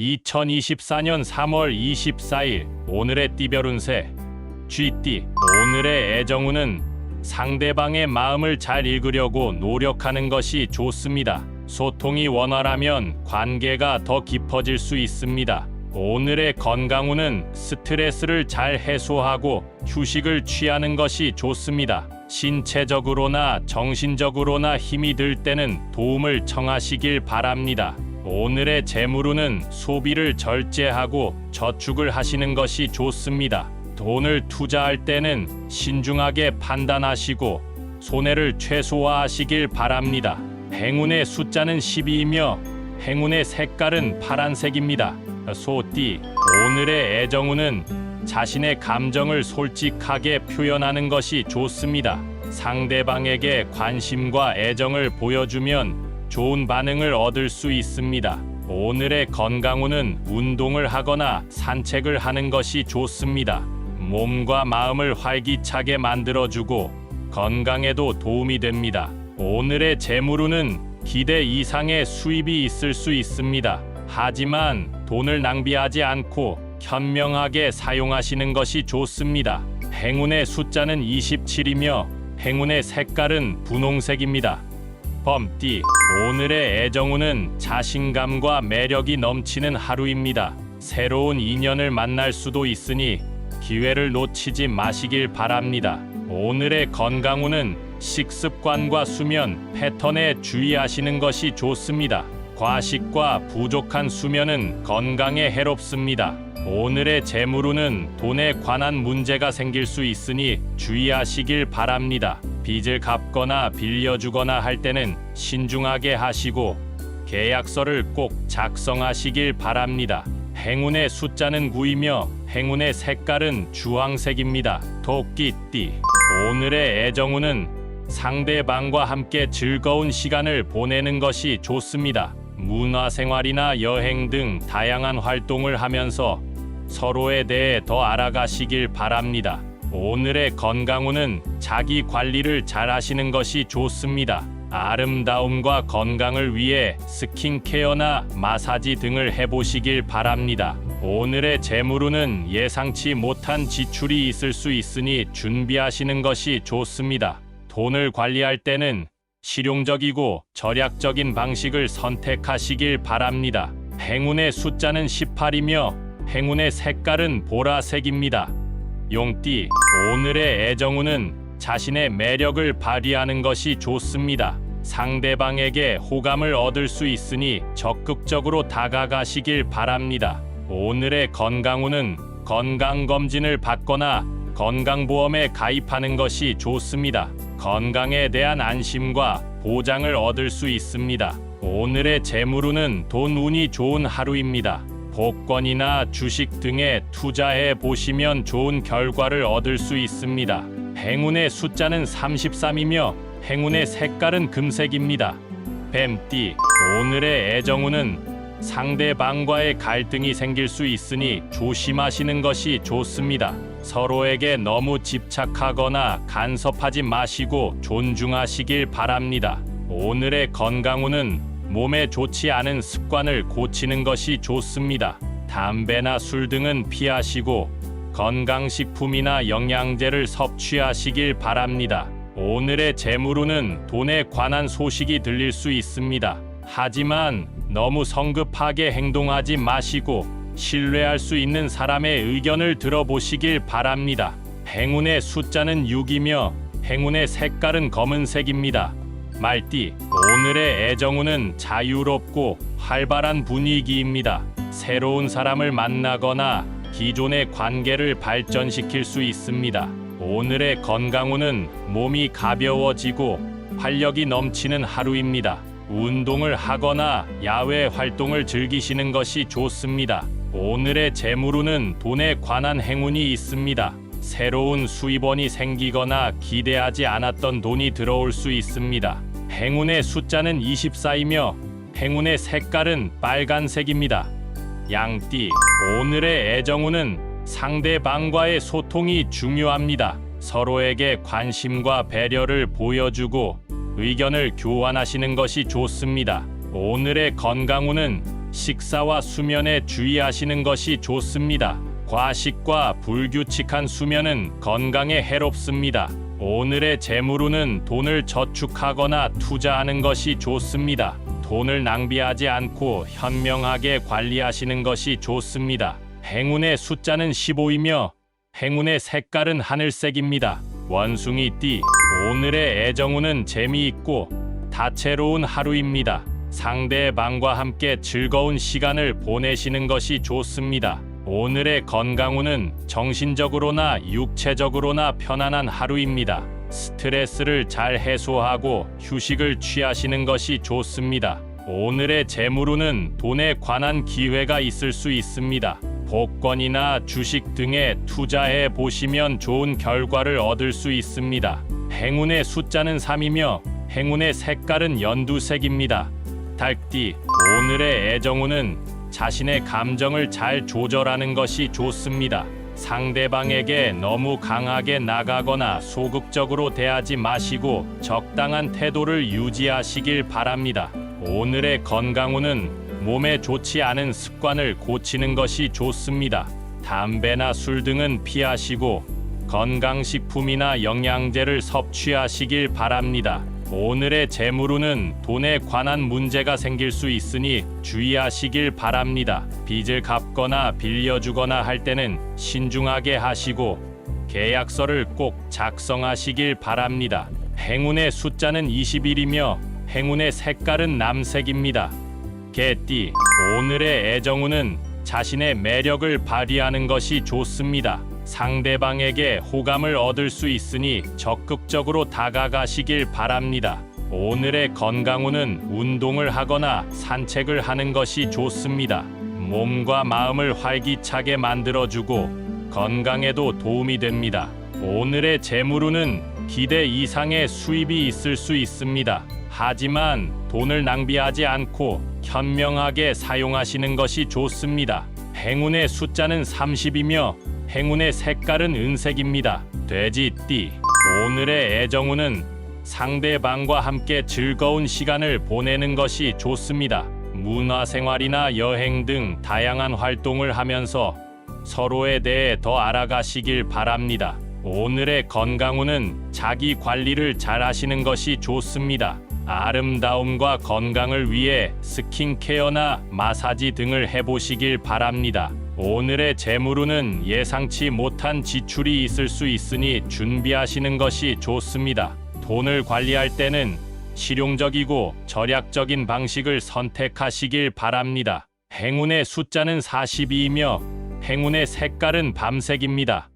2024년 3월 24일 오늘의 띠별운세 쥐띠. 오늘의 애정운은 상대방의 마음을 잘 읽으려고 노력하는 것이 좋습니다. 소통이 원활하면 관계가 더 깊어질 수 있습니다. 오늘의 건강운은 스트레스를 잘 해소하고 휴식을 취하는 것이 좋습니다. 신체적으로나 정신적으로나 힘이 들 때는 도움을 청하시길 바랍니다. 오늘의 재물운은 소비를 절제하고 저축을 하시는 것이 좋습니다. 돈을 투자할 때는 신중하게 판단하시고 손해를 최소화하시길 바랍니다. 행운의 숫자는 12이며 행운의 색깔은 파란색입니다. 소띠. 오늘의 애정운은 자신의 감정을 솔직하게 표현하는 것이 좋습니다. 상대방에게 관심과 애정을 보여주면 좋은 반응을 얻을 수 있습니다. 오늘의 건강운은 운동을 하거나 산책을 하는 것이 좋습니다. 몸과 마음을 활기차게 만들어주고 건강에도 도움이 됩니다. 오늘의 재물운은 기대 이상의 수입이 있을 수 있습니다. 하지만 돈을 낭비하지 않고 현명하게 사용하시는 것이 좋습니다. 행운의 숫자는 27이며 행운의 색깔은 분홍색입니다. 범띠. 오늘의 애정운은 자신감과 매력이 넘치는 하루입니다. 새로운 인연을 만날 수도 있으니 기회를 놓치지 마시길 바랍니다. 오늘의 건강운은 식습관과 수면 패턴에 주의하시는 것이 좋습니다. 과식과 부족한 수면은 건강에 해롭습니다. 오늘의 재물운은 돈에 관한 문제가 생길 수 있으니 주의하시길 바랍니다. 빚을 갚거나 빌려주거나 할 때는 신중하게 하시고 계약서를 꼭 작성하시길 바랍니다. 행운의 숫자는 9이며 행운의 색깔은 주황색입니다. 토끼띠. 오늘의 애정운은 상대방과 함께 즐거운 시간을 보내는 것이 좋습니다. 문화생활이나 여행 등 다양한 활동을 하면서 서로에 대해 더 알아가시길 바랍니다. 오늘의 건강운은 자기 관리를 잘 하시는 것이 좋습니다. 아름다움과 건강을 위해 스킨케어나 마사지 등을 해보시길 바랍니다. 오늘의 재물운은 예상치 못한 지출이 있을 수 있으니 준비하시는 것이 좋습니다. 돈을 관리할 때는 실용적이고 절약적인 방식을 선택하시길 바랍니다. 행운의 숫자는 18이며 행운의 색깔은 보라색입니다. 용띠. 오늘의 애정운은 자신의 매력을 발휘하는 것이 좋습니다. 상대방에게 호감을 얻을 수 있으니 적극적으로 다가가시길 바랍니다. 오늘의 건강운은 건강검진을 받거나 건강보험에 가입하는 것이 좋습니다. 건강에 대한 안심과 보장을 얻을 수 있습니다. 오늘의 재물운은 돈 운이 좋은 하루입니다. 복권이나 주식 등에 투자해 보시면 좋은 결과를 얻을 수 있습니다. 행운의 숫자는 33이며 행운의 색깔은 금색입니다. 뱀띠. 오늘의 애정운은 상대방과의 갈등이 생길 수 있으니 조심하시는 것이 좋습니다. 서로에게 너무 집착하거나 간섭하지 마시고 존중하시길 바랍니다. 오늘의 건강운은 몸에 좋지 않은 습관을 고치는 것이 좋습니다. 담배나 술 등은 피하시고 건강식품이나 영양제를 섭취하시길 바랍니다. 오늘의 재물운은 돈에 관한 소식이 들릴 수 있습니다. 하지만 너무 성급하게 행동하지 마시고 신뢰할 수 있는 사람의 의견을 들어보시길 바랍니다. 행운의 숫자는 6이며 행운의 색깔은 검은색입니다. 말띠. 오늘의 애정운은 자유롭고 활발한 분위기입니다. 새로운 사람을 만나거나 기존의 관계를 발전시킬 수 있습니다. 오늘의 건강운은 몸이 가벼워지고 활력이 넘치는 하루입니다. 운동을 하거나 야외 활동을 즐기시는 것이 좋습니다. 오늘의 재물운은 돈에 관한 행운이 있습니다. 새로운 수입원이 생기거나 기대하지 않았던 돈이 들어올 수 있습니다. 행운의 숫자는 24이며 행운의 색깔은 빨간색입니다. 양띠. 오늘의 애정운은 상대방과의 소통이 중요합니다. 서로에게 관심과 배려를 보여주고 의견을 교환하시는 것이 좋습니다. 오늘의 건강운은 식사와 수면에 주의하시는 것이 좋습니다. 과식과 불규칙한 수면은 건강에 해롭습니다. 오늘의 재물운은 돈을 저축하거나 투자하는 것이 좋습니다. 돈을 낭비하지 않고 현명하게 관리하시는 것이 좋습니다. 행운의 숫자는 15이며 행운의 색깔은 하늘색입니다. 원숭이띠, 오늘의 애정운은 재미있고 다채로운 하루입니다. 상대방과 함께 즐거운 시간을 보내시는 것이 좋습니다. 오늘의 건강운은 정신적으로나 육체적으로나 편안한 하루입니다. 스트레스를 잘 해소하고 휴식을 취하시는 것이 좋습니다. 오늘의 재물운은 돈에 관한 기회가 있을 수 있습니다. 복권이나 주식 등에 투자해 보시면 좋은 결과를 얻을 수 있습니다. 행운의 숫자는 3이며 행운의 색깔은 연두색입니다. 닭띠, 오늘의 애정운은 자신의 감정을 잘 조절하는 것이 좋습니다. 상대방에게 너무 강하게 나가거나 소극적으로 대하지 마시고 적당한 태도를 유지하시길 바랍니다. 오늘의 건강운은 몸에 좋지 않은 습관을 고치는 것이 좋습니다. 담배나 술 등은 피하시고 건강식품이나 영양제를 섭취하시길 바랍니다. 오늘의 재물운은 돈에 관한 문제가 생길 수 있으니 주의하시길 바랍니다. 빚을 갚거나 빌려주거나 할 때는 신중하게 하시고 계약서를 꼭 작성하시길 바랍니다. 행운의 숫자는 21이며 행운의 색깔은 남색입니다. 개띠, 오늘의 애정운은 자신의 매력을 발휘하는 것이 좋습니다. 상대방에게 호감을 얻을 수 있으니 적극적으로 다가가시길 바랍니다. 오늘의 건강운은 운동을 하거나 산책을 하는 것이 좋습니다. 몸과 마음을 활기차게 만들어주고 건강에도 도움이 됩니다. 오늘의 재물운은 기대 이상의 수입이 있을 수 있습니다. 하지만 돈을 낭비하지 않고 현명하게 사용하시는 것이 좋습니다. 행운의 숫자는 30이며 행운의 색깔은 은색입니다. 돼지띠, 오늘의 애정운은 상대방과 함께 즐거운 시간을 보내는 것이 좋습니다. 문화생활이나 여행 등 다양한 활동을 하면서 서로에 대해 더 알아가시길 바랍니다. 오늘의 건강운은 자기 관리를 잘 하시는 것이 좋습니다. 아름다움과 건강을 위해 스킨케어나 마사지 등을 해보시길 바랍니다. 오늘의 재물운은 예상치 못한 지출이 있을 수 있으니 준비하시는 것이 좋습니다. 돈을 관리할 때는 실용적이고 절약적인 방식을 선택하시길 바랍니다. 행운의 숫자는 42이며 행운의 색깔은 밤색입니다.